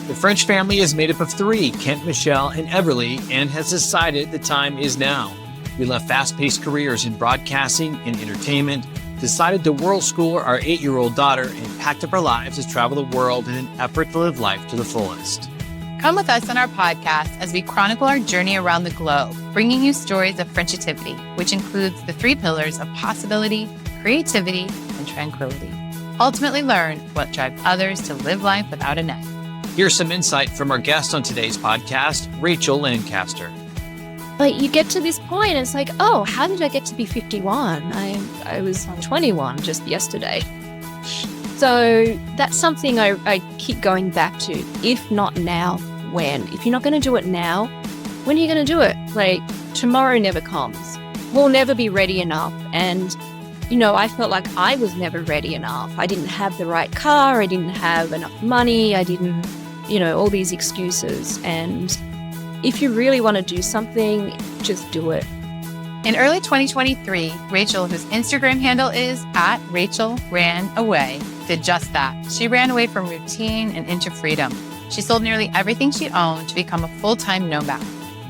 The French family is made up of three, Kent, Michelle, and Everly, and has decided the time is now. We left fast-paced careers in broadcasting and entertainment, decided to world school our 8-year-old daughter, and packed up our lives to travel the world in an effort to live life to the fullest. Come with us on our podcast as we chronicle our journey around the globe, bringing you stories of Frenchitivity, which includes the 3 pillars of possibility, creativity, and tranquility. Ultimately learn what drives others to live life without a net. Here's some insight from our guest on today's podcast, Rachael Lancaster. But you get to this point, and it's like, oh, how did I get to be 51? I was 21 just yesterday. So that's something I keep going back to. If not now, when? If you're not going to do it now, when are you going to do it? Like, tomorrow never comes. We'll never be ready enough. And, I felt like I was never ready enough. I didn't have the right car. I didn't have enough money. I didn't, all these excuses. And if you really want to do something, just do it. In early 2023, Rachael, whose Instagram handle is @RachelRanAway, did just that. She ran away from routine and into freedom. She sold nearly everything she owned to become a full-time nomad.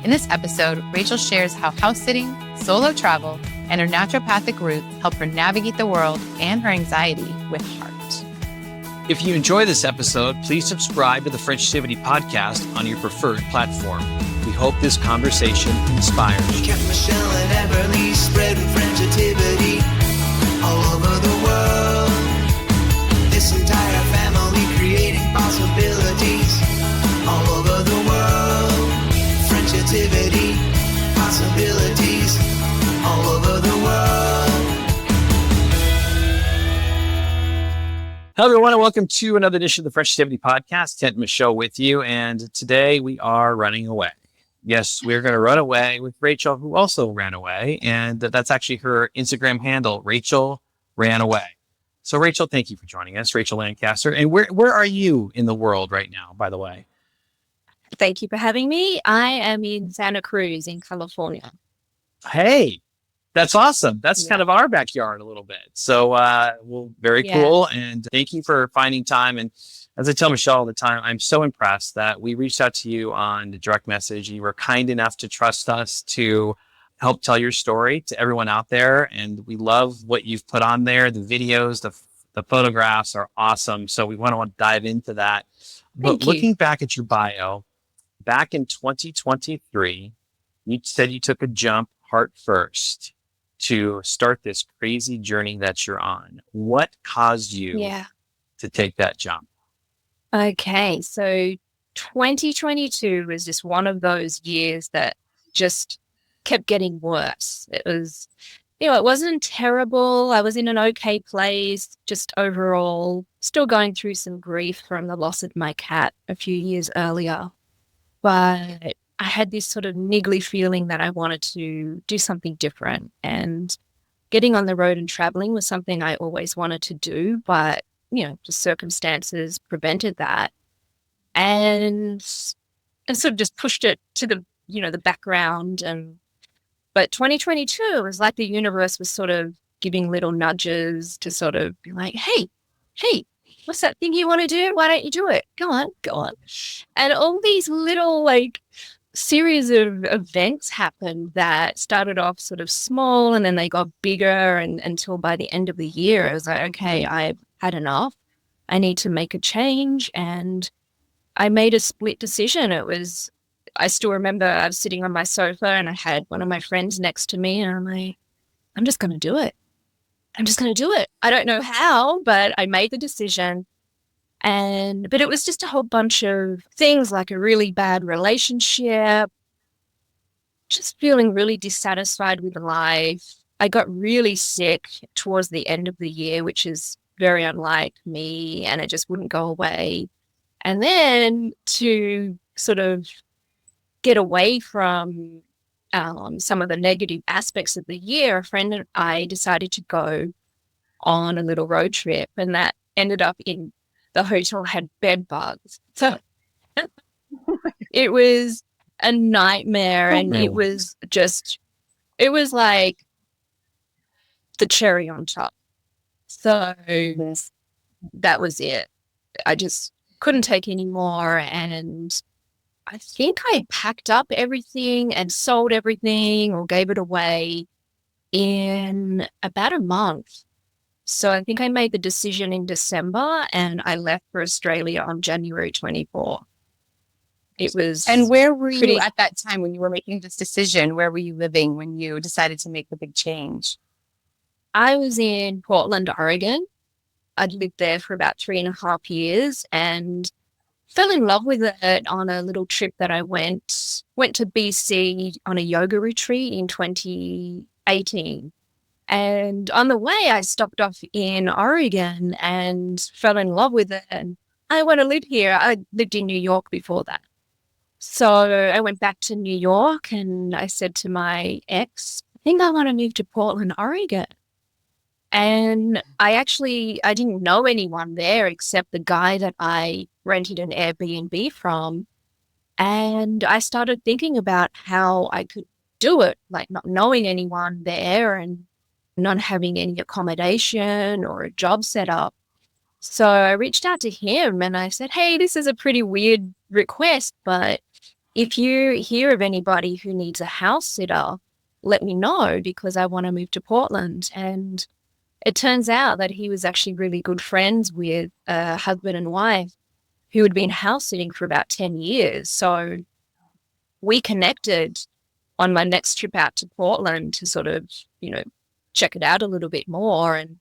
In this episode, Rachael shares how house sitting, solo travel, and her naturopathic roots help her navigate the world and her anxiety with heart. If you enjoy this episode, please subscribe to the Frenchitivity podcast on your preferred platform. We hope this conversation inspires. Kept Michelle and Everly spreading Frenchitivity all over the world. This entire family creating possibilities all over the world. Frenchitivity, possibilities all over the world. Hello, everyone, and welcome to another edition of the Frenchitivity podcast. Kent and Michelle with you, and today we are running away. Yes, we're going to run away with Rachael, who also ran away, and that's actually her Instagram handle, Rachael Ran Away. So, Rachael, thank you for joining us, Rachael Lancaster. And where are you in the world right now, by the way? Thank you for having me. I am in Santa Cruz in California. Hey, that's awesome. That's kind of our backyard a little bit. So, very cool. And thank you for finding time. And as I tell Michelle all the time, I'm so impressed that we reached out to you on the direct message. You were kind enough to trust us to help tell your story to everyone out there. And we love what you've put on there. The videos, the photographs are awesome. So we want to dive into that. But looking back at your bio, back in 2023, you said you took a jump heart first to start this crazy journey that you're on. What caused you to take that jump? Okay, so 2022 was just one of those years that just kept getting worse. It was, it wasn't terrible. I was in an okay place, just overall still going through some grief from the loss of my cat a few years earlier. But I had this sort of niggly feeling that I wanted to do something different. And getting on the road and traveling was something I always wanted to do, but just circumstances prevented that, and sort of just pushed it to the background. But 2022 was like the universe was sort of giving little nudges to sort of be like, hey, what's that thing you want to do? Why don't you do it? Go on. And all these little series of events happened that started off sort of small, and then they got bigger, and until by the end of the year, I was like, okay, I've had enough. I need to make a change. And I made a split decision. I still remember I was sitting on my sofa and I had one of my friends next to me, and I'm like, I'm just going to do it. I don't know how, but I made the decision. But it was just a whole bunch of things, like a really bad relationship, just feeling really dissatisfied with life. I got really sick towards the end of the year, which is very unlike me, and it just wouldn't go away. And then to sort of get away from some of the negative aspects of the year, a friend and I decided to go on a little road trip, and that ended up in the hotel had bed bugs. So it was a nightmare, and it was like the cherry on top. So that was it. I just couldn't take any more. And I think I packed up everything and sold everything or gave it away in about a month. So I think I made the decision in December and I left for Australia on January 24. It was. And where were pretty- you at that time when you were making this decision? Where were you living when you decided to make the big change? I was in Portland, Oregon. I'd lived there for about 3.5 years and fell in love with it on a little trip that I went to BC on a yoga retreat in 2018. And on the way, I stopped off in Oregon and fell in love with it. And I want to live here. I lived in New York before that. So I went back to New York and I said to my ex, I think I want to move to Portland, Oregon. And I didn't know anyone there except the guy that I rented an Airbnb from. And I started thinking about how I could do it, like not knowing anyone there and not having any accommodation or a job set up. So I reached out to him and I said, hey, this is a pretty weird request, but if you hear of anybody who needs a house sitter, let me know because I want to move to Portland. And it turns out that he was actually really good friends with a husband and wife who had been house sitting for about 10 years. So we connected on my next trip out to Portland to sort of, check it out a little bit more. And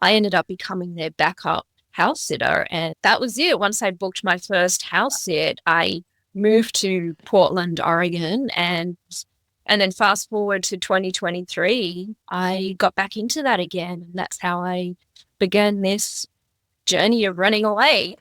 I ended up becoming their backup house sitter. And that was it. Once I booked my first house sit, I moved to Portland, Oregon, and then fast forward to 2023, I got back into that again. And that's how I began this journey of running away.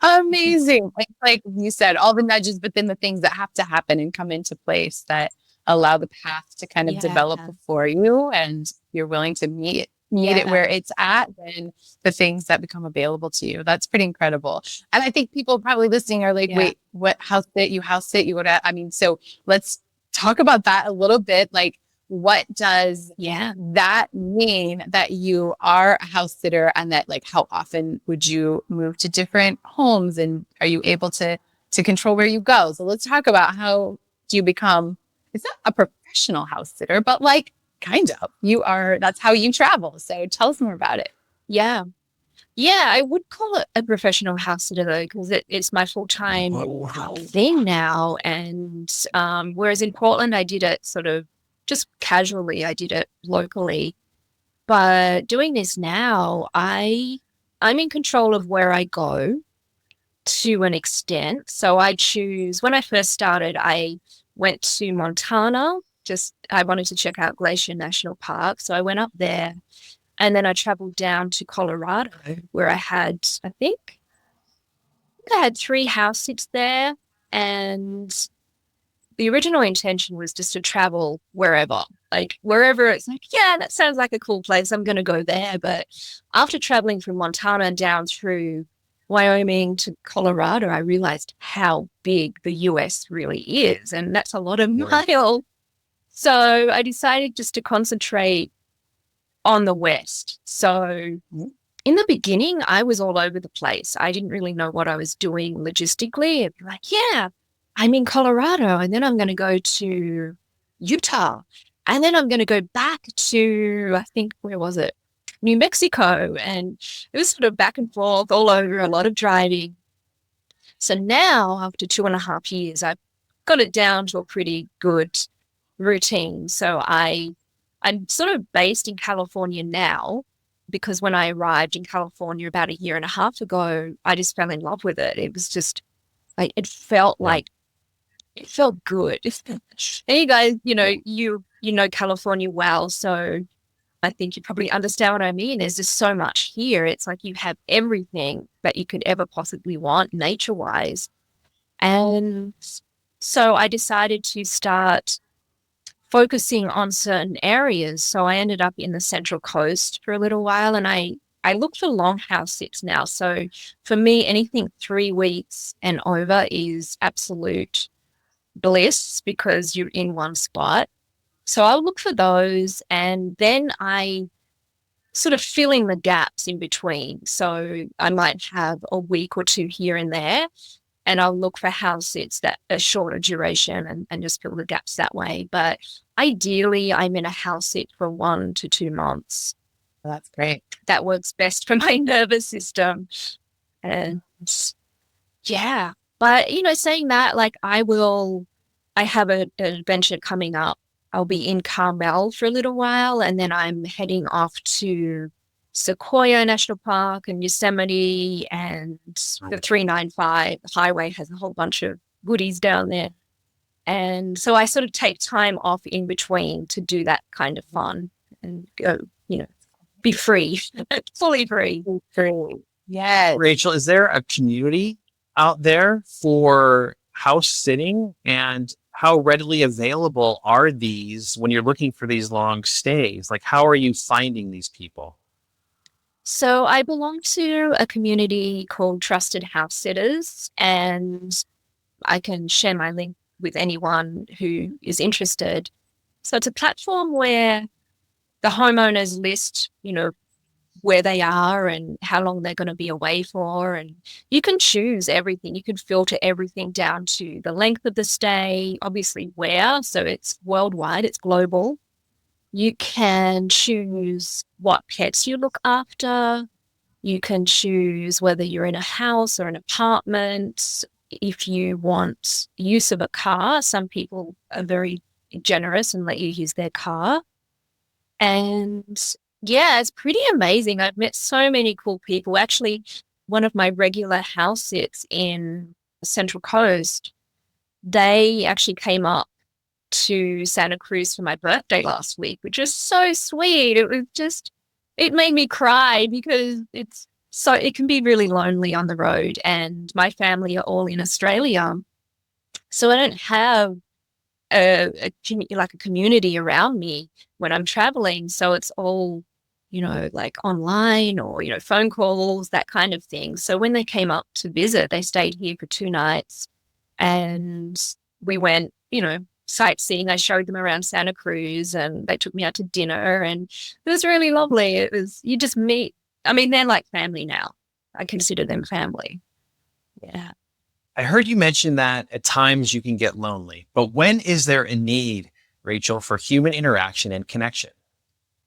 Amazing. Like you said, all the nudges, but then the things that have to happen and come into place that allow the path to kind of develop for you, and you're willing to meet it where it's at, then the things that become available to you. That's pretty incredible. And I think people probably listening are like, wait, what house sit? You go to, so let's talk about that a little bit. Like, what does that mean that you are a house sitter, and that, like, how often would you move to different homes, and are you able to control where you go? So let's talk about how do you become, it's not a professional house sitter, but like kind of, that's how you travel. So tell us more about it. Yeah, I would call it a professional house sitter though, because it's my full-time thing now. And whereas in Portland, I did it sort of just casually, I did it locally. But doing this now, I'm in control of where I go to an extent. So I choose, when I first started, I went to Montana. I wanted to check out Glacier National Park. So I went up there and then I traveled down to Colorado where I had, I think I had 3 house sits there. And the original intention was just to travel wherever it's like, yeah, that sounds like a cool place. I'm going to go there. But after traveling from Montana down through Wyoming to Colorado, I realized how big the US really is. And that's a lot of miles. So I decided just to concentrate on the West. So in the beginning, I was all over the place. I didn't really know what I was doing logistically. It'd be like, yeah, I'm in Colorado, and then I'm going to go to Utah, and then I'm going to go back to, I think, where was it? New Mexico. And it was sort of back and forth all over, a lot of driving. So now, after 2.5 years, I've got it down to a pretty good routine. So I'm sort of based in California now, because when I arrived in California about 1.5 years ago, I just fell in love with it. It was just like, it felt good. And you guys, you know California well, so I think you probably understand what I mean. There's just so much here. It's like you have everything that you could ever possibly want nature-wise. And so I decided to start focusing on certain areas. So I ended up in the Central Coast for a little while, and I look for long house sits now. So for me, anything 3 weeks and over is absolute bliss because you're in one spot. So I'll look for those, and then I sort of filling the gaps in between. So I might have a week or two here and there, and I'll look for house sits that are shorter duration and just fill the gaps that way. But ideally, I'm in a house sit for 1 to 2 months. Well, that's great. That works best for my nervous system. And yeah, but saying that, like I have an adventure coming up. I'll be in Carmel for a little while, and then I'm heading off to Sequoia National Park and Yosemite, and the 395 highway has a whole bunch of goodies down there. And so I sort of take time off in between to do that kind of fun and go, be free, fully free. Yes. Rachael, is there a community out there for house sitting, and how readily available are these when you're looking for these long stays? Like, how are you finding these people? So I belong to a community called Trusted House Sitters, and I can share my link with anyone who is interested. So it's a platform where the homeowners list, where they are and how long they're going to be away for. And you can choose everything. You can filter everything down to the length of the stay, obviously where. So it's worldwide, it's global. You can choose what pets you look after. You can choose whether you're in a house or an apartment. If you want use of a car, some people are very generous and let you use their car. And yeah, it's pretty amazing. I've met so many cool people. Actually, one of my regular house sits in Central Coast, they actually came up to Santa Cruz for my birthday last week, which is so sweet. It made me cry because it can be really lonely on the road, and my family are all in Australia. So I don't have a community around me when I'm traveling. So it's all, like online or, phone calls, that kind of thing. So when they came up to visit, they stayed here for 2 nights, and we went, sightseeing. I showed them around Santa Cruz, and they took me out to dinner, and it was really lovely. You just meet. I mean, they're like family now. I consider them family. Yeah. I heard you mention that at times you can get lonely, but when is there a need, Rachael, for human interaction and connection?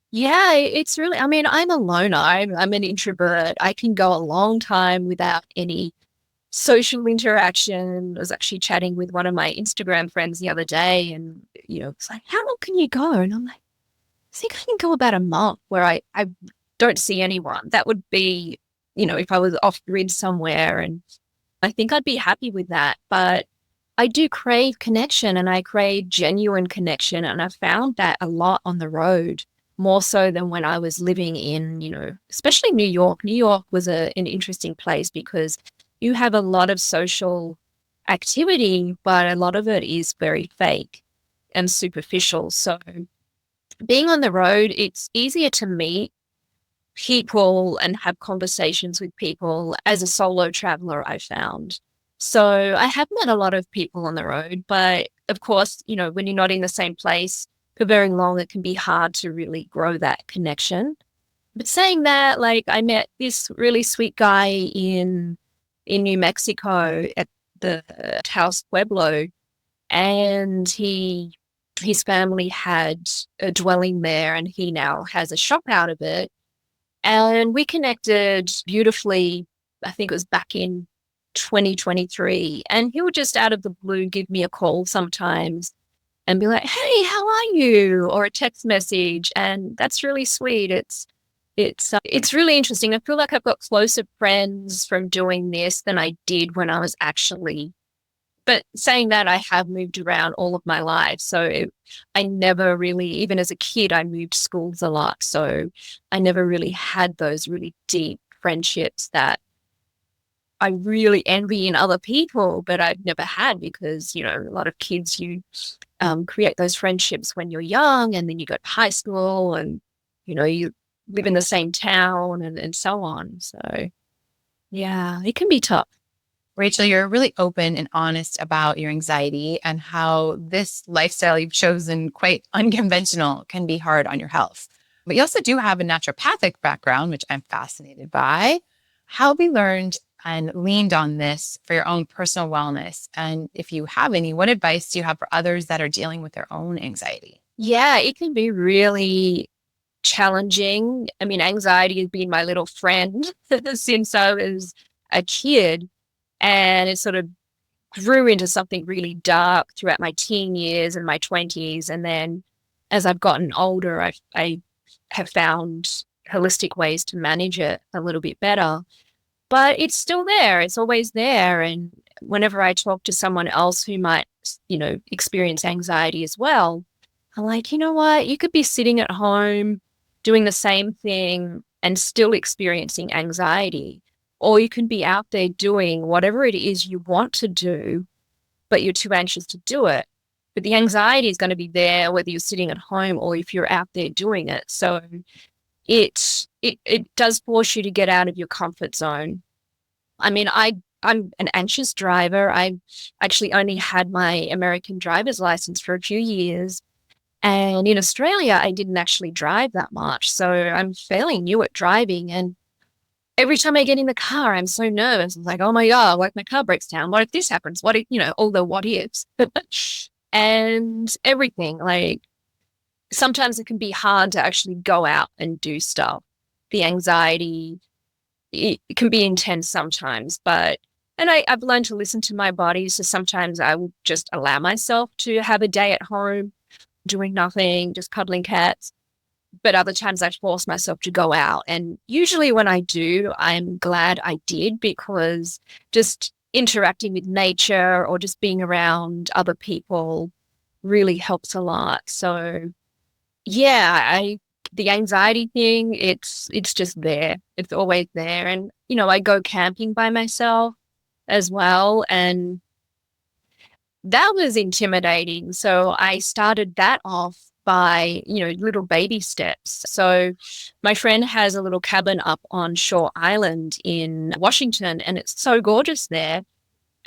Yeah, it's really, I'm a loner. I'm an introvert. I can go a long time without any social interaction. I was actually chatting with one of my Instagram friends the other day, and, it's like, how long can you go? And I'm like, I think I can go about a month where I don't see anyone. That would be, if I was off grid somewhere, and I think I'd be happy with that. But I do crave connection, and I crave genuine connection. And I found that a lot on the road, more so than when I was living in, especially New York. New York was an interesting place because you have a lot of social activity, but a lot of it is very fake and superficial. So being on the road, it's easier to meet people and have conversations with people as a solo traveler, I found. So I have met a lot of people on the road, but of course, when you're not in the same place for very long, it can be hard to really grow that connection. But saying that, like, I met this really sweet guy in New Mexico at the Taos Pueblo, and his family had a dwelling there, and he now has a shop out of it. And we connected beautifully, I think it was back in 2023. And he would just out of the blue give me a call sometimes and be like, hey, how are you? Or a text message. And that's really sweet. It's really interesting. I feel like I've got closer friends from doing this than I did when I was actually. But saying that, I have moved around all of my life. So I never really, even as a kid, I moved schools a lot. So I never really had those really deep friendships that I really envy in other people, but I've never had because, a lot of kids, you create those friendships when you're young, and then you go to high school, and, you live in the same town and so on. So, yeah, it can be tough. Rachael, you're really open and honest about your anxiety and how this lifestyle you've chosen, quite unconventional, can be hard on your health. But you also do have a naturopathic background, which I'm fascinated by. How have you learned and leaned on this for your own personal wellness? And if you have any, what advice do you have for others that are dealing with their own anxiety? Yeah, it can be really challenging. I mean, anxiety has been my little friend since I was a kid, and it sort of grew into something really dark throughout my teen years and my 20s. And then as I've gotten older, I have found holistic ways to manage it a little bit better. But it's still there. It's always there. And whenever I talk to someone else who might, experience anxiety as well, I'm like, you know what? You could be sitting at home doing the same thing and still experiencing anxiety. Or you can be out there doing whatever it is you want to do, but you're too anxious to do it. But the anxiety is going to be there whether you're sitting at home or if you're out there doing it. So it does force you to get out of your comfort zone. I mean, I'm an anxious driver. I've actually only had my American driver's license for a few years. And in Australia, I didn't actually drive that much. So I'm fairly new at driving. And every time I get in the car, I'm so nervous. I'm like, oh my God, what if my car breaks down? What if this happens? What if, all the what ifs and everything. Like sometimes it can be hard to actually go out and do stuff. The anxiety, it can be intense sometimes, and I've learned to listen to my body. So sometimes I will just allow myself to have a day at home doing nothing, just cuddling cats. But other times I force myself to go out. And usually when I do, I'm glad I did, because just interacting with nature or just being around other people really helps a lot. So yeah, the anxiety thing, it's just there. It's always there. And, I go camping by myself as well. And that was intimidating. So I started that off by, little baby steps. So my friend has a little cabin up on Shore Island in Washington, and it's so gorgeous there.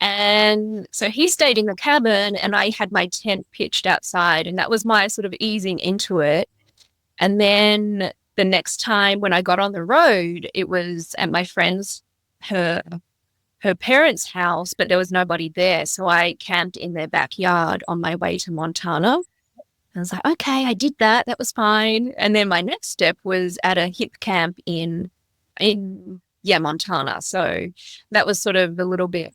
And so he stayed in the cabin and I had my tent pitched outside, and that was my sort of easing into it. And then the next time when I got on the road, it was at my friend's, her parents' house, but there was nobody there. So I camped in their backyard on my way to Montana. I was like, okay, I did that. That was fine. And then my next step was at a hip camp in Montana. So that was sort of a little bit,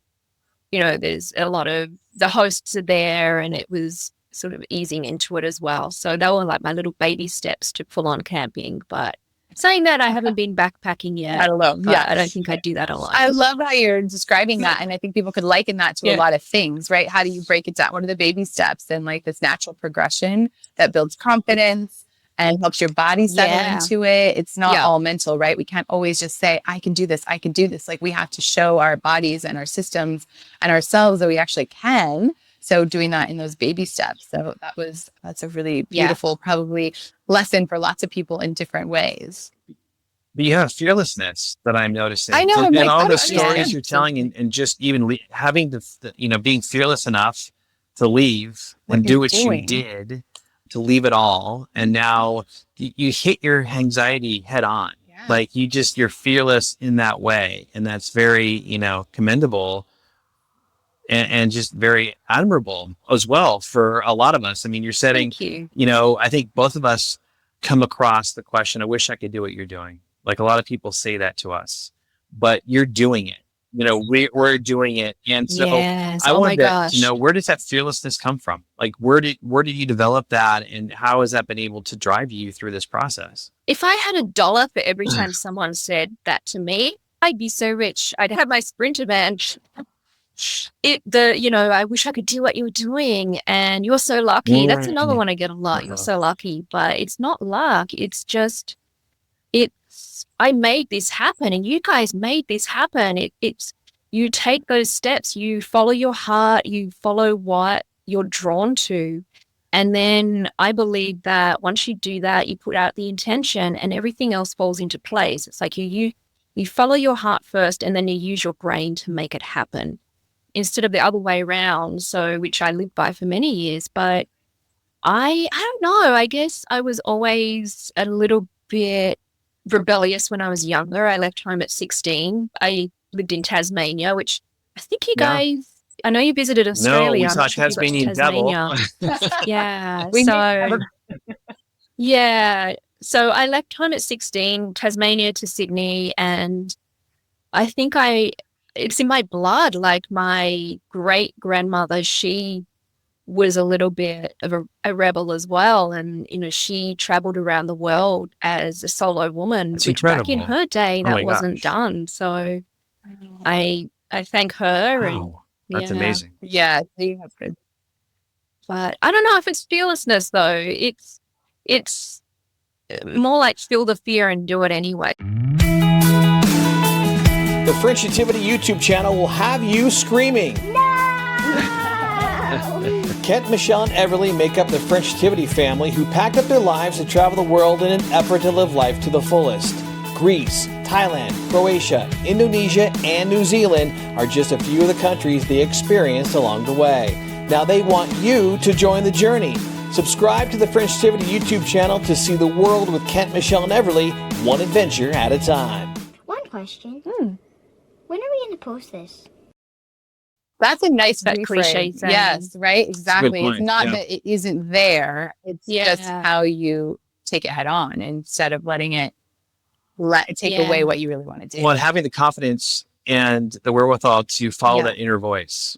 there's a lot of, the hosts are there, and it was sort of easing into it as well. So they were like my little baby steps to full on camping. But saying that, I haven't been backpacking yet. I don't know. Yeah. I don't think I'd do that a lot. I love how you're describing that. And I think people could liken that to a lot of things, right? How do you break it down? What are the baby steps? And like this natural progression that builds confidence and helps your body settle into it. It's not all mental, right? We can't always just say, I can do this. I can do this. Like we have to show our bodies and our systems and ourselves that we actually can. So doing that in those baby steps. So that's a really beautiful, probably lesson for lots of people in different ways. But you have fearlessness that I'm noticing. I know. And all the stories you're telling, and just even having being fearless enough to leave and do what you did, to leave it all. And now you hit your anxiety head on. Yeah. Like you're fearless in that way. And that's very, commendable. And just very admirable as well for a lot of us. I mean, you're setting, I think both of us come across the question, I wish I could do what you're doing. Like a lot of people say that to us, but you're doing it. We're doing it. And so I wanted to know, where does that fearlessness come from? Like, where did you develop that? And how has that been able to drive you through this process? If I had $1 for every time someone said that to me, I'd be so rich. I'd have my Sprinter band. I wish I could do what you were doing, and you're so lucky. That's another one I get a lot. You're so lucky, but it's not luck. It's just, I made this happen, and you guys made this happen. It's you take those steps, you follow your heart, you follow what you're drawn to. And then I believe that once you do that, you put out the intention and everything else falls into place. It's like you follow your heart first, and then you use your brain to make it happen, instead of the other way around. So, which I lived by for many years, but I don't know, I guess I was always a little bit rebellious when I was younger. I left home at 16. I lived in Tasmania, which I think you guys, I know you visited Australia. No, we I'm saw not sure if you got to Tasmanian devil. Yeah. We So, yeah. So I left home at 16, Tasmania to Sydney, and I think it's in my blood. Like my great grandmother, she was a little bit of a rebel as well. And, she traveled around the world as a solo woman, That's which back in incredible. her day, Oh my that wasn't gosh. done. So I thank her. And Wow. That's yeah. amazing. Yeah. You have to. But I don't know if it's fearlessness though. It's more like feel the fear and do it anyway. The French Nativity YouTube channel will have you screaming. Kent, Michelle, and Everly make up the French Nativity family who packed up their lives to travel the world in an effort to live life to the fullest. Greece, Thailand, Croatia, Indonesia, and New Zealand are just a few of the countries they experienced along the way. Now they want you to join the journey. Subscribe to the French Nativity YouTube channel to see the world with Kent, Michelle, and Everly, one adventure at a time. One question. When are we going to post this? That's a nice That reframe. cliche thing. Yes, right? Exactly. point, It's not yeah. that it isn't there. It's just Yeah. how you take it head on instead of letting it take Yeah. away what you really want to do. Well, and having the confidence and the wherewithal to follow that inner voice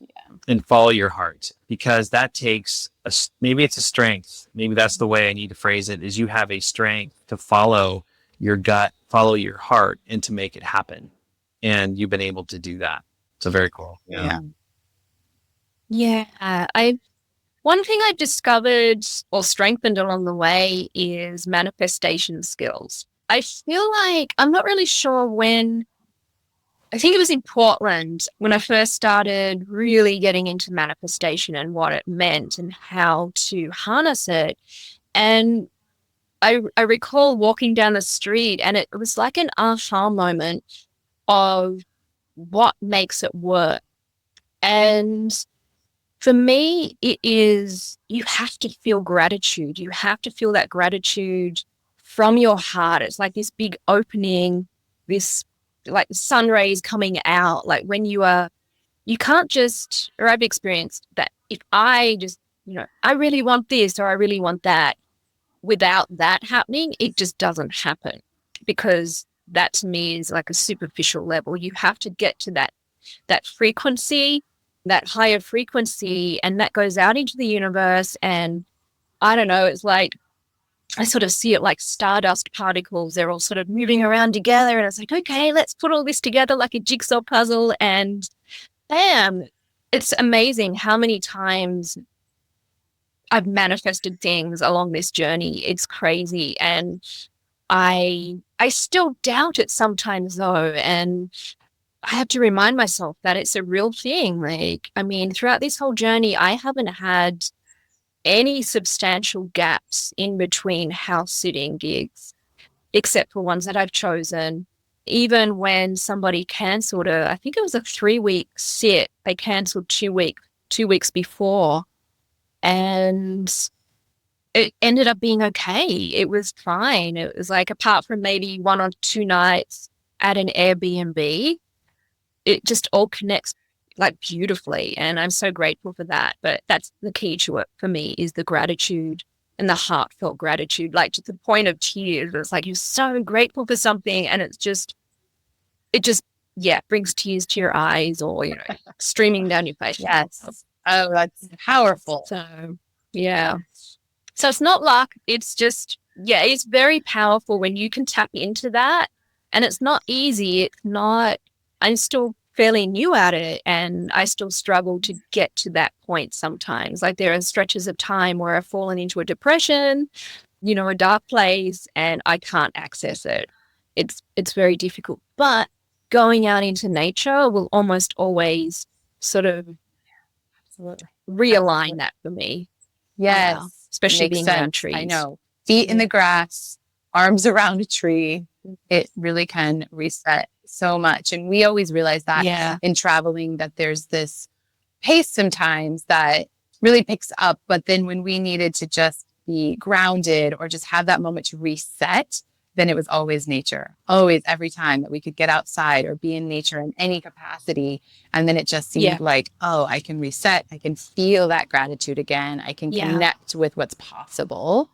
and follow your heart, because that takes maybe it's a strength. Maybe that's the way I need to phrase it, is you have a strength to follow your gut, follow your heart, and to make it happen. And you've been able to do that. So very cool. Yeah. Yeah. One thing I've discovered or strengthened along the way is manifestation skills. I feel like I'm not really sure when. I think it was in Portland when I first started really getting into manifestation and what it meant and how to harness it. And I recall walking down the street and it was like an aha moment of what makes it work. And for me, it is, you have to feel gratitude. You have to feel that gratitude from your heart. It's like this big opening, this like the sun rays coming out. Like when you can't just, or I've experienced that if I just, I really want this or I really want that, without that happening, it just doesn't happen, because that to me is like a superficial level. You have to get to that frequency, that higher frequency, and that goes out into the universe. And I don't know, it's like, I sort of see it like stardust particles. They're all sort of moving around together. And it's like, okay, let's put all this together like a jigsaw puzzle. And bam, it's amazing how many times I've manifested things along this journey. It's crazy. And I still doubt it sometimes though. And I have to remind myself that it's a real thing. Like, I mean, throughout this whole journey, I haven't had any substantial gaps in between house sitting gigs, except for ones that I've chosen. Even when somebody cancelled I think it was a 3-week sit, they cancelled 2 weeks before. And it ended up being okay. It was fine. It was like, apart from maybe 1 or 2 nights at an Airbnb, it just all connects like beautifully. And I'm so grateful for that. But that's the key to it for me, is the gratitude and the heartfelt gratitude, like to the point of tears. It's like, you're so grateful for something and it just brings tears to your eyes or, streaming down your face. Yes. Oh, that's powerful. So, yeah. So it's not luck. It's just, it's very powerful when you can tap into that. And it's not easy. It's not, I'm still fairly new at it and I still struggle to get to that point sometimes. Like there are stretches of time where I've fallen into a depression, a dark place, and I can't access it. It's very difficult. But going out into nature will almost always sort of realign that for me. Yes. Especially Makes being around sense. trees. I know. Feet in the grass, arms around a tree. It really can reset so much. And we always realize that in traveling, that there's this pace sometimes that really picks up. But then when we needed to just be grounded or just have that moment to reset, then it was always nature. Always, every time that we could get outside or be in nature in any capacity. And then it just seemed like, oh, I can reset. I can feel that gratitude again. I can connect with what's possible.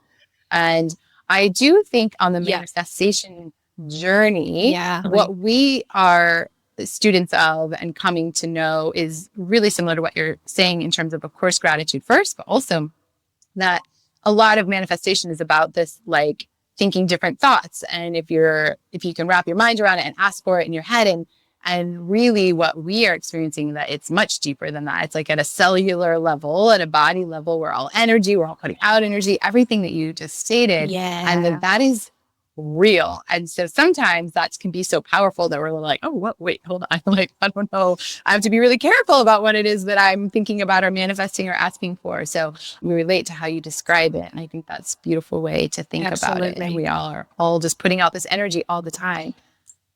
And I do think on the manifestation journey, what we are students of and coming to know is really similar to what you're saying in terms of course, gratitude first, but also that a lot of manifestation is about this, like, thinking different thoughts. And if you can wrap your mind around it and ask for it in your head, and really what we are experiencing, that it's much deeper than that. It's like at a cellular level, at a body level, we're all energy, we're all putting out energy, everything that you just stated. And that is real. And so sometimes that can be so powerful that we're like, oh, what? Wait, hold on. Like, I don't know. I have to be really careful about what it is that I'm thinking about or manifesting or asking for. So we relate to how you describe it. And I think that's a beautiful way to think about it. And we all are all just putting out this energy all the time.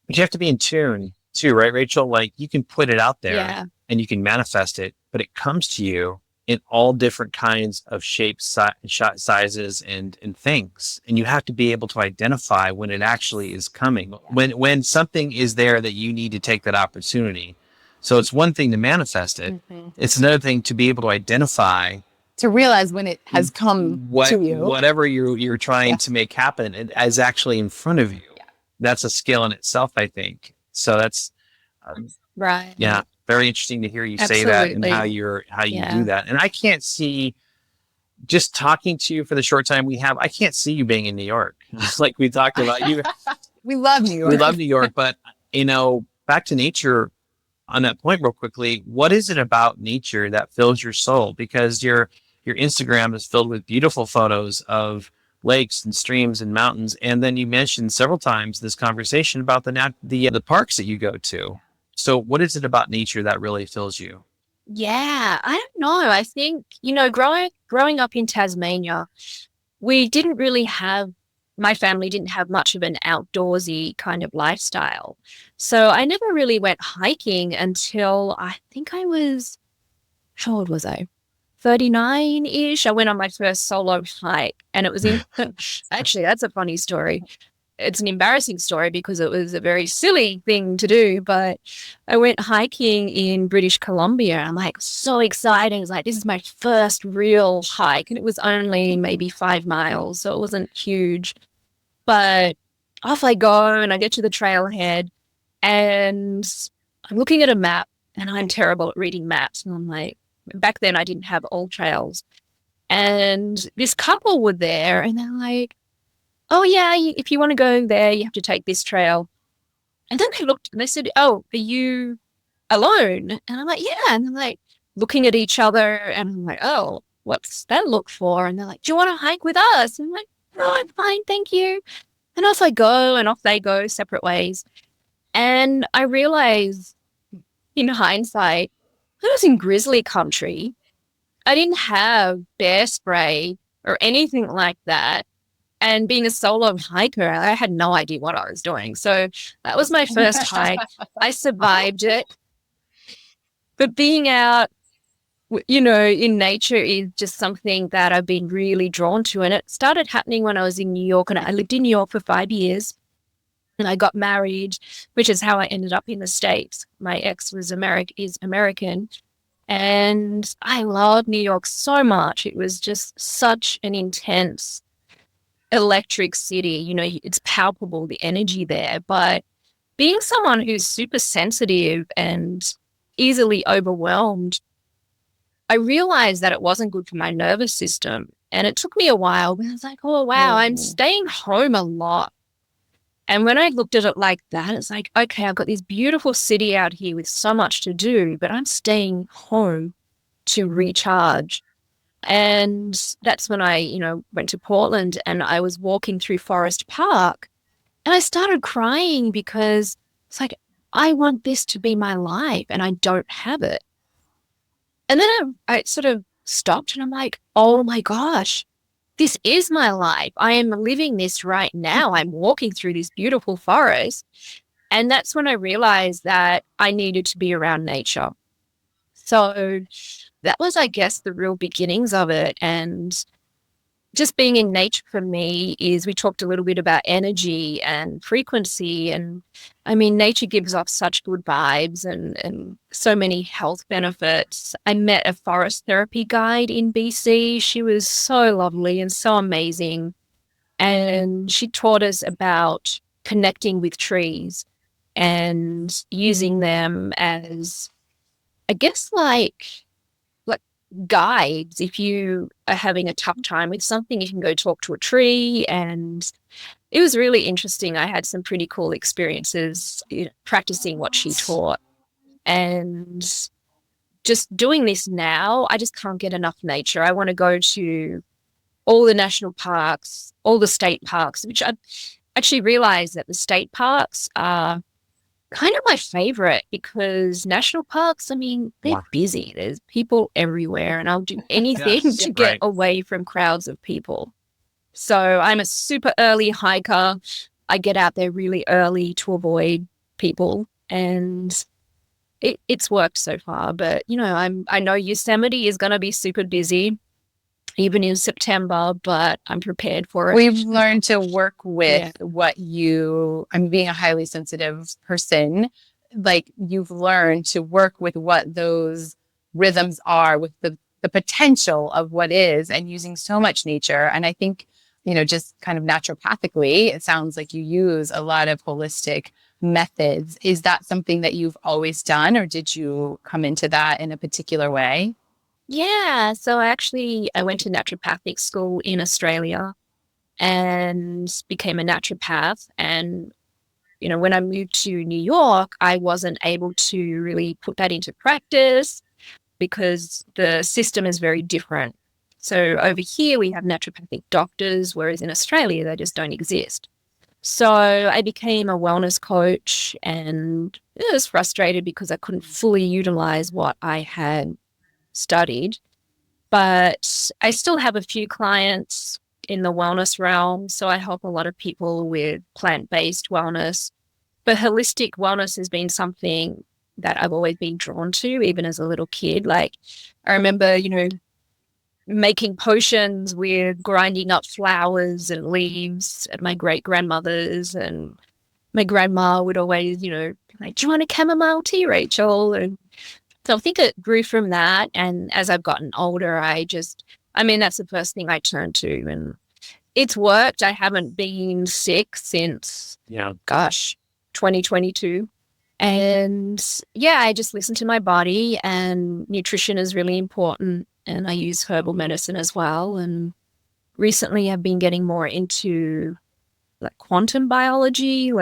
But you have to be in tune too, right, Rachel? Like, you can put it out there and you can manifest it, but it comes to you in all different kinds of shapes, sizes, and things. And you have to be able to identify when it actually is coming, when something is there that you need to take that opportunity. So it's one thing to manifest it. It's another thing to be able to identify, to realize when it has come to you. Whatever you're trying to make happen, it is actually in front of you. That's a skill in itself, I think. So that's right. Yeah. Very interesting to hear you say that and how you do that. And I can't see, just talking to you for the short time we have, I can't see you being in New York. Like we talked about you. We love New York. We love New York, but back to nature on that point real quickly. What is it about nature that fills your soul? Because your Instagram is filled with beautiful photos of lakes and streams and mountains. And then you mentioned several times this conversation about the parks that you go to. So what is it about nature that really fills you? Yeah, I don't know. I think, growing up in Tasmania, we didn't really have, my family didn't have much of an outdoorsy kind of lifestyle. So I never really went hiking until I think I was, how old was I? 39-ish. I went on my first solo hike, and it was in, actually, that's a funny story. It's an embarrassing story because it was a very silly thing to do, but I went hiking in British Columbia. I'm like so excited. I was like, this is my first real hike. And it was only maybe 5 miles, so it wasn't huge. But off I go, and I get to the trailhead, and I'm looking at a map, and I'm terrible at reading maps. And I'm like, back then I didn't have all trails. And this couple were there, and they're like, oh, yeah, if you want to go there, you have to take this trail. And then they looked and they said, oh, are you alone? And I'm like, yeah. And they're like looking at each other, and I'm like, oh, what's that look for? And they're like, do you want to hike with us? And I'm like, no, I'm fine, thank you. And off I go, and off they go, separate ways. And I realized in hindsight, I was in grizzly country. I didn't have bear spray or anything like that. And being a solo hiker, I had no idea what I was doing. So that was my first hike. I survived it. But being out, in nature is just something that I've been really drawn to. And it started happening when I was in New York. And I lived in New York for 5 years. And I got married, which is how I ended up in the States. My ex was American. And I loved New York so much. It was just such an intense electric city. It's palpable, the energy there. But being someone who's super sensitive and easily overwhelmed, I realized that it wasn't good for my nervous system. And it took me a while, but I was like, oh, wow, I'm staying home a lot. And when I looked at it like that, it's like, okay, I've got this beautiful city out here with so much to do, but I'm staying home to recharge. And that's when I, went to Portland, and I was walking through Forest Park, and I started crying because it's like, I want this to be my life and I don't have it. And then I sort of stopped, and I'm like, oh my gosh, this is my life. I am living this right now. I'm walking through this beautiful forest. And that's when I realized that I needed to be around nature. So that was, I guess, the real beginnings of it. And just being in nature for me is, we talked a little bit about energy and frequency. And I mean, nature gives off such good vibes and so many health benefits. I met a forest therapy guide in BC. She was so lovely and so amazing. And she taught us about connecting with trees and using them as, I guess, like guides. If you are having a tough time with something, you can go talk to a tree. And it was really interesting. I had some pretty cool experiences, practicing what she taught. And just doing this now, I just can't get enough nature. I want to go to all the national parks, all the state parks, which I actually realized that the state parks are kind of my favorite, because national parks, I mean, they're busy. There's people everywhere, and I'll do anything to get away from crowds of people. So I'm a super early hiker. I get out there really early to avoid people, and it's worked so far. But, I know Yosemite is going to be super busy, even in September, but I'm prepared for it. We've learned to work with I'm being a highly sensitive person. Like, you've learned to work with what those rhythms are, with the potential of what is, and using so much nature. And I think, just kind of naturopathically, it sounds like you use a lot of holistic methods. Is that something that you've always done, or did you come into that in a particular way? Yeah, so I went to naturopathic school in Australia and became a naturopath. And, when I moved to New York, I wasn't able to really put that into practice because the system is very different. So over here, we have naturopathic doctors, whereas in Australia, they just don't exist. So I became a wellness coach, and I was frustrated because I couldn't fully utilize what I had studied, but I still have a few clients in the wellness realm. So I help a lot of people with plant-based wellness, but holistic wellness has been something that I've always been drawn to, even as a little kid. Like, I remember, making potions with grinding up flowers and leaves at my great-grandmother's, and my grandma would always, like, do you want a chamomile tea, Rachel? And so I think it grew from that. And as I've gotten older, that's the first thing I turned to, and it's worked. I haven't been sick since, 2022. And I just listen to my body, and nutrition is really important. And I use herbal medicine as well. And recently I've been getting more into like quantum biology,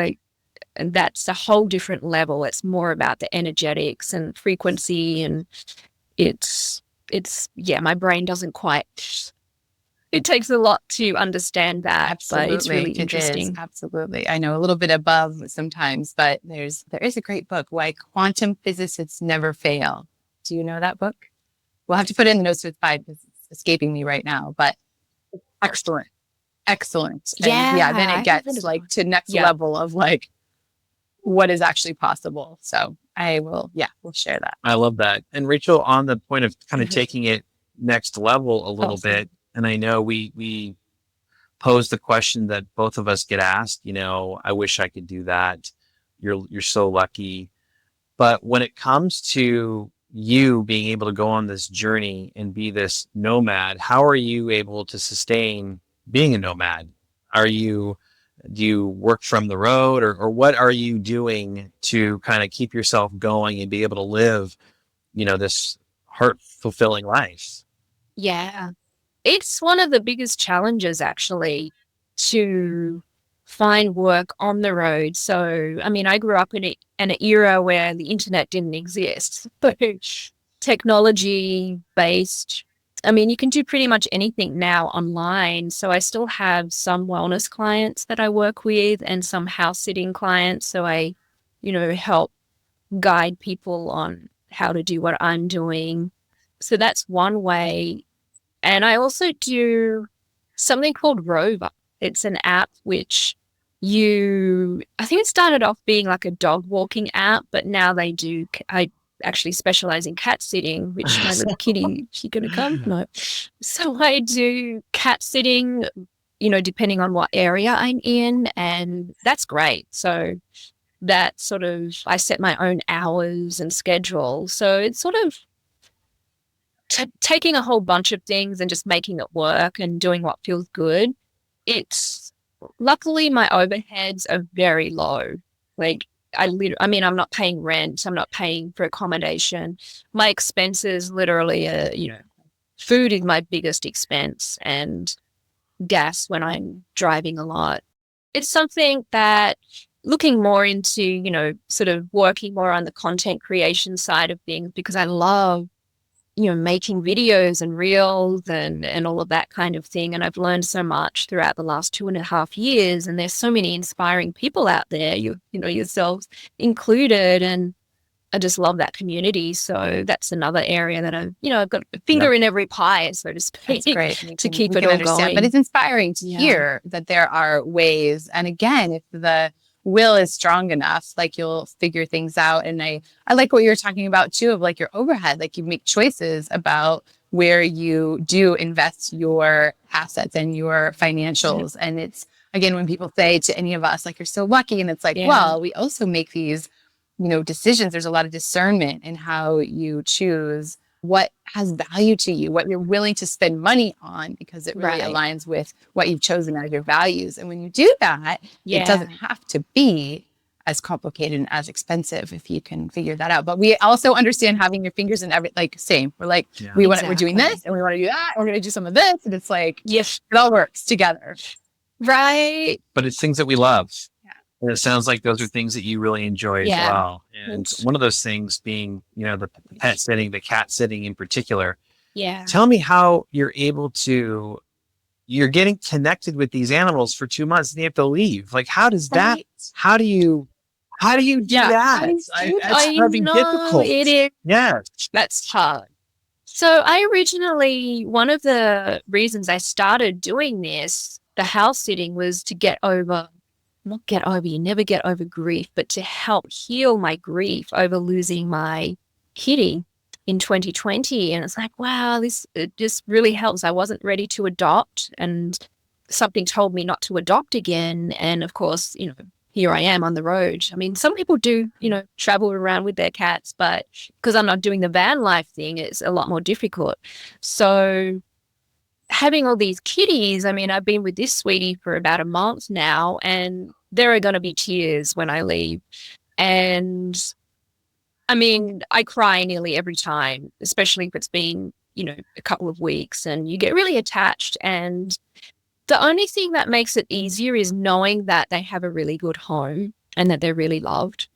and that's a whole different level. It's more about the energetics and frequency, and it's my brain doesn't quite, it takes a lot to understand that. Absolutely. But it's really interesting. Absolutely. I know a little bit above sometimes, but there is a great book, Why Quantum Physicists Never Fail. Do you know that book? We'll have to put it in the notes with 5 because it's escaping me right now, but excellent. And then it gets like to next level of like what is actually possible. So we'll share that. I love that. And Rachel, on the point of kind of taking it next level a little bit, and I know we pose the question that both of us get asked, I wish I could do that. You're so lucky. But when it comes to you being able to go on this journey and be this nomad, how are you able to sustain being a nomad? Do you work from the road, or what are you doing to kind of keep yourself going and be able to live, this heart fulfilling life? Yeah, it's one of the biggest challenges actually, to find work on the road. So, I grew up in an era where the internet didn't exist. So technology based, you can do pretty much anything now online. So I still have some wellness clients that I work with and some house sitting clients. So I, help guide people on how to do what I'm doing. So that's one way. And I also do something called Rover. It's an app which I think it started off being like a dog walking app, but now they do actually specialize in cat sitting, which my little kitty, she going to come? No. So I do cat sitting, depending on what area I'm in, and that's great. So that sort of, I set my own hours and schedule. So it's sort of taking a whole bunch of things and just making it work and doing what feels good. It's luckily my overheads are very low. Like I'm not paying rent. I'm not paying for accommodation. My expenses literally are, food is my biggest expense and gas when I'm driving a lot. It's something that looking more into, sort of working more on the content creation side of things, because I love, making videos and reels and all of that kind of thing. And I've learned so much throughout the last 2.5 years. And there's so many inspiring people out there, yourselves included. And I just love that community. So that's another area that I've got a finger in every pie, so to speak. That's great. To keep it all going. But it's inspiring to hear that there are ways. And again, if the will is strong enough, like you'll figure things out. And I like what you're talking about too, of like your overhead, like you make choices about where you do invest your assets and your financials. And it's, again, when people say to any of us, like, you're so lucky. And it's like, well, we also make these, decisions. There's a lot of discernment in how you choose what has value to you, what you're willing to spend money on, because it really aligns with what you've chosen as your values. And when you do that, it doesn't have to be as complicated and as expensive if you can figure that out. But we also understand having your fingers in every, like, same. We're like, we're doing this and we want to do that. And we're going to do some of this. And it's like, it all works together. Right. But it's things that we love. And it sounds like those are things that you really enjoy as well. And one of those things being, the pet sitting, the cat sitting in particular. Yeah. Tell me how you're getting connected with these animals for 2 months and you have to leave. Like, how does that, how do you do that? It's probably difficult. It is. Yeah. That's hard. So one of the reasons I started doing this, the house sitting, was to you never get over grief, but to help heal my grief over losing my kitty in 2020. And it's like, wow, it just really helps. I wasn't ready to adopt, and something told me not to adopt again. And of course, here I am on the road. I mean, some people do, travel around with their cats, but because I'm not doing the van life thing, it's a lot more difficult. So having all these kitties, I mean, I've been with this sweetie for about a month now, and there are going to be tears when I leave. And I mean, I cry nearly every time, especially if it's been, a couple of weeks, and you get really attached. And the only thing that makes it easier is knowing that they have a really good home and that they're really loved.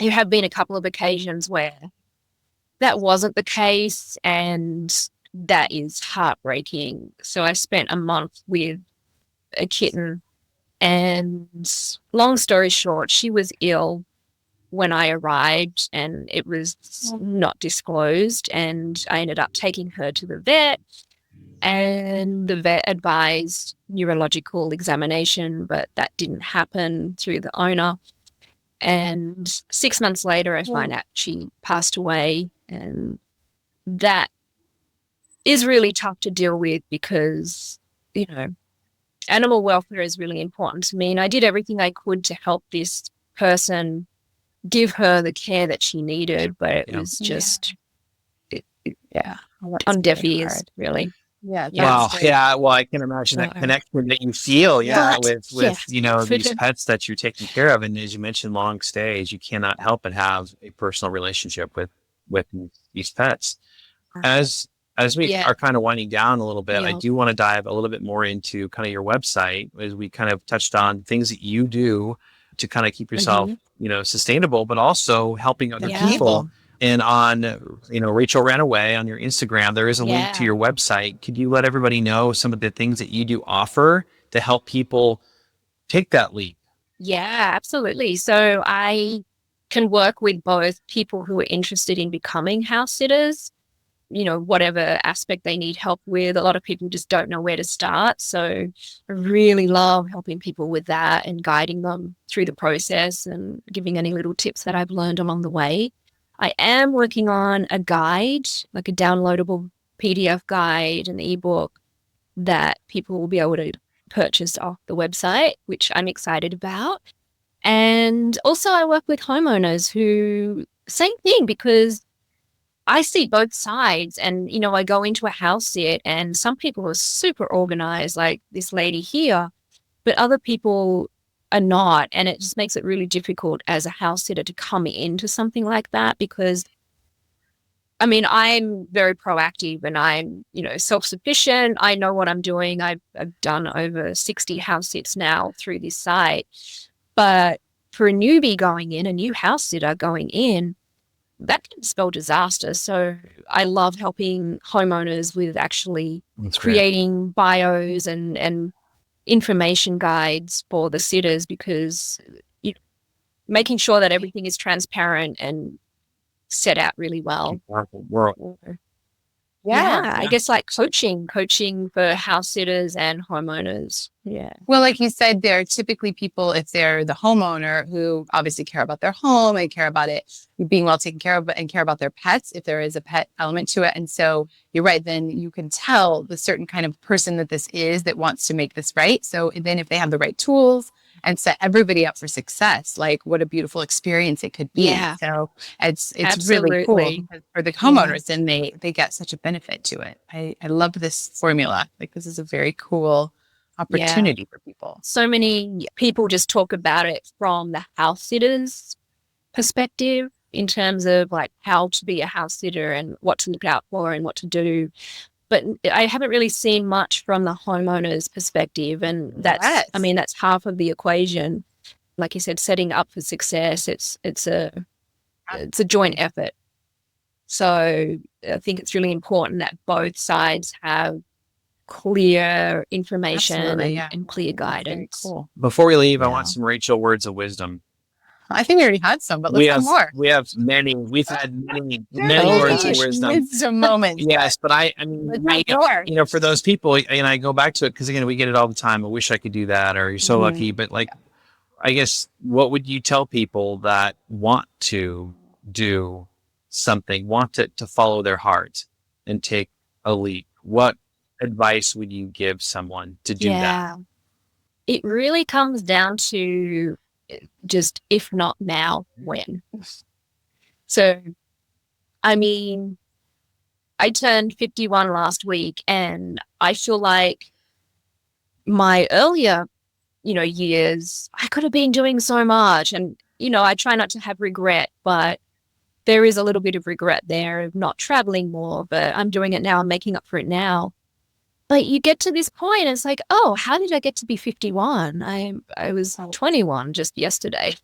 There have been a couple of occasions where that wasn't the case, and that is heartbreaking. So I spent a month with a kitten, and long story short, she was ill when I arrived, and it was not disclosed, and I ended up taking her to the vet, and the vet advised neurological examination, but that didn't happen through the owner. And 6 months later, I find out she passed away, and that is really tough to deal with because, animal welfare is really important to me. And I did everything I could to help this person, give her the care that she needed, but it was just, on deaf ears, really. Yeah. Wow. Yeah. Well, I can imagine that connection that you feel, with these pets that you're taking care of. And as you mentioned, long stays, you cannot help but have a personal relationship with these pets. As we are kind of winding down a little bit, I do want to dive a little bit more into kind of your website, as we kind of touched on things that you do to kind of keep yourself, sustainable, but also helping other people. And on, Rachael Ran Away on your Instagram, there is a link to your website. Could you let everybody know some of the things that you do offer to help people take that leap? Yeah, absolutely. So I can work with both people who are interested in becoming house sitters, whatever aspect they need help with. A lot of people just don't know where to start. So I really love helping people with that and guiding them through the process and giving any little tips that I've learned along the way. I am working on a guide, like a downloadable PDF guide, an ebook that people will be able to purchase off the website, which I'm excited about. And also I work with homeowners who, same thing, because I see both sides. And, you know, I go into a house sit and some people are super organized, like this lady here, but other people are not. And it just makes it really difficult as a house sitter to come into something like that because, I mean, I'm very proactive and I'm, you know, self-sufficient. I know what I'm doing. I've done over 60 house sits now through this site. But for a newbie going in, a new house sitter going in, that can spell disaster. So I love helping homeowners with actually creating bios and information guides for the sitters because making sure that everything is transparent and set out really well. Yeah, I guess like coaching for house sitters and homeowners. Yeah. Well, like you said, they're typically people, if they're the homeowner, who obviously care about their home and care about it being well taken care of and care about their pets, if there is a pet element to it. And so you're right, then you can tell the certain kind of person that this is that wants to make this right. So then if they have the right tools and set everybody up for success, like what a beautiful experience it could be. Yeah. So it's Absolutely. really cool because for the homeowners and they get such a benefit to it. I love this formula. Like this is a very cool opportunity for people. So many people just talk about it from the house sitter's perspective in terms of like how to be a house sitter and what to look out for and what to do. But I haven't really seen much from the homeowner's perspective. And that's, I mean, that's half of the equation. Like you said, setting up for success, it's a joint effort. So I think it's really important that both sides have clear information and clear guidance. Cool. Before we leave, I want some Rachael words of wisdom. I think we already had some, but let's have more. We have many. We've had many words of wisdom. Wisdom moments. Yes, but I mean, you know, for those people, and I go back to it because again, we get it all the time. I wish I could do that, or you're so lucky. But like, I guess, what would you tell people that want to do something, want to follow their heart and take a leap? What advice would you give someone to do that? It really comes down to just, if not now, when. So, I mean, I turned 51 last week and I feel like my earlier, you know, years, I could have been doing so much. And, you know, I try not to have regret, but there is a little bit of regret there of not traveling more, but I'm doing it now. I'm making up for it now. But you get to this point, and it's like, oh, how did I get to be 51? I was 21 just yesterday.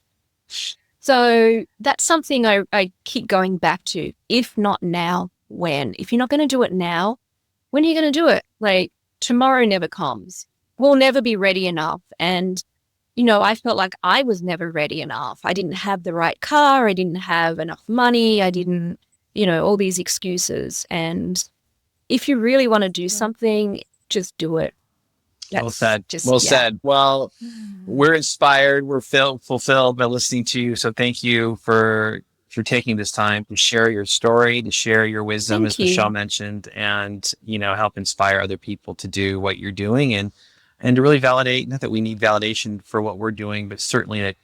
So that's something I keep going back to. If not now, when? If you're not going to do it now, when are you going to do it? Like, tomorrow never comes. We'll never be ready enough. And, you know, I felt like I was never ready enough. I didn't have the right car. I didn't have enough money. I didn't, you know, all these excuses. And if you really want to do something, just do it. Well said. Said. Well, we're inspired. We're fulfilled by listening to you. So thank you for taking this time to share your story, to share your wisdom, as Michelle mentioned, and, you know, help inspire other people to do what you're doing and to really validate, not that we need validation for what we're doing, but certainly that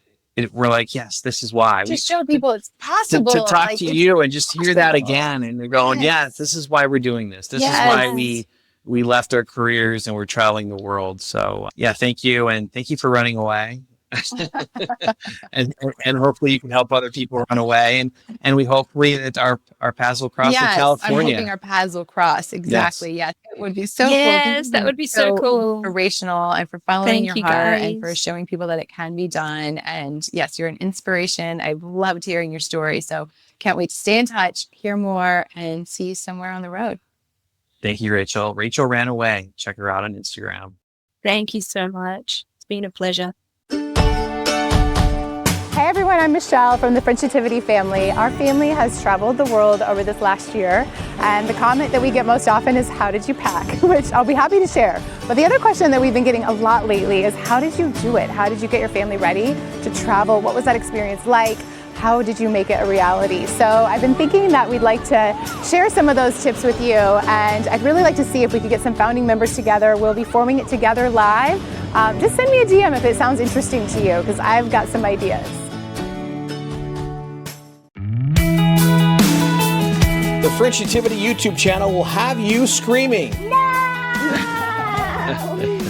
we're like, yes, this is why. To show people it's possible. To talk to you and just hear that again. And they're going, yes, this is why we're doing this. This is why we left our careers and we're traveling the world. So yeah, thank you. And thank you for running away. and hopefully you can help other people run away. And we hopefully that our paths will cross in California. I'm hoping our paths will cross. Exactly. Yes. It would be so cool. Yes, that would be so cool. Inspirational, and for following your heart and for showing people that it can be done. And yes, you're an inspiration. I've loved hearing your story. So can't wait to stay in touch, hear more, and see you somewhere on the road. Thank you, Rachael. Rachael ran away. Check her out on Instagram. Thank you so much. It's been a pleasure. Hey everyone, I'm Michelle from the French Nativity family. Our family has traveled the world over this last year, and the comment that we get most often is, how did you pack? Which I'll be happy to share. But the other question that we've been getting a lot lately is, how did you do it? How did you get your family ready to travel? What was that experience like? how did you make it a reality? So I've been thinking that we'd like to share some of those tips with you, and I'd really like to see if we could get some founding members together. We'll be forming it together live. Just send me a DM if it sounds interesting to you, because I've got some ideas. The French Nativity YouTube channel will have you screaming.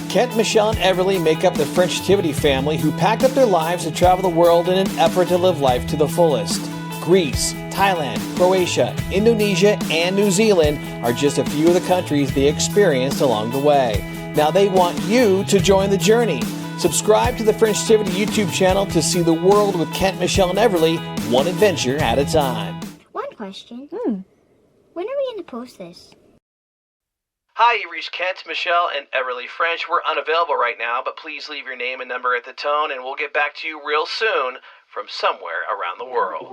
Kent, Michelle, and Everly make up the French Nativity family who packed up their lives to travel the world in an effort to live life to the fullest. Greece, Thailand, Croatia, Indonesia, and New Zealand are just a few of the countries they experienced along the way. Now they want you to join the journey. Subscribe to the French Nativity YouTube channel to see the world with Kent, Michelle, and Everly, one adventure at a time. One question. When are we going to post this? Hi, you reached Kent, Michelle, and Everly French. We're unavailable right now, but please leave your name and number at the tone, and we'll get back to you real soon from somewhere around the world.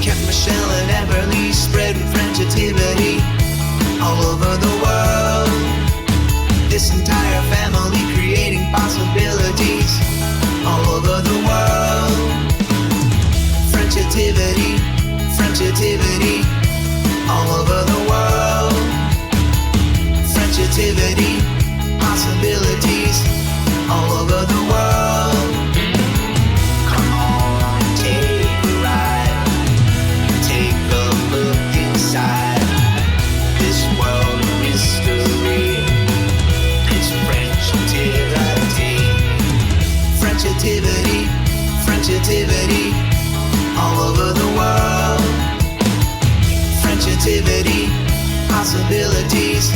Kent, Michelle, and Everly spreading French nativity all over the world. This entire family creating possibilities all over the world. French nativity all over the world. French nativity, possibilities all over the world. Come on, take a ride, take a look inside this world of mystery. It's French nativity, French nativity, French nativity all over the world. French nativity, possibilities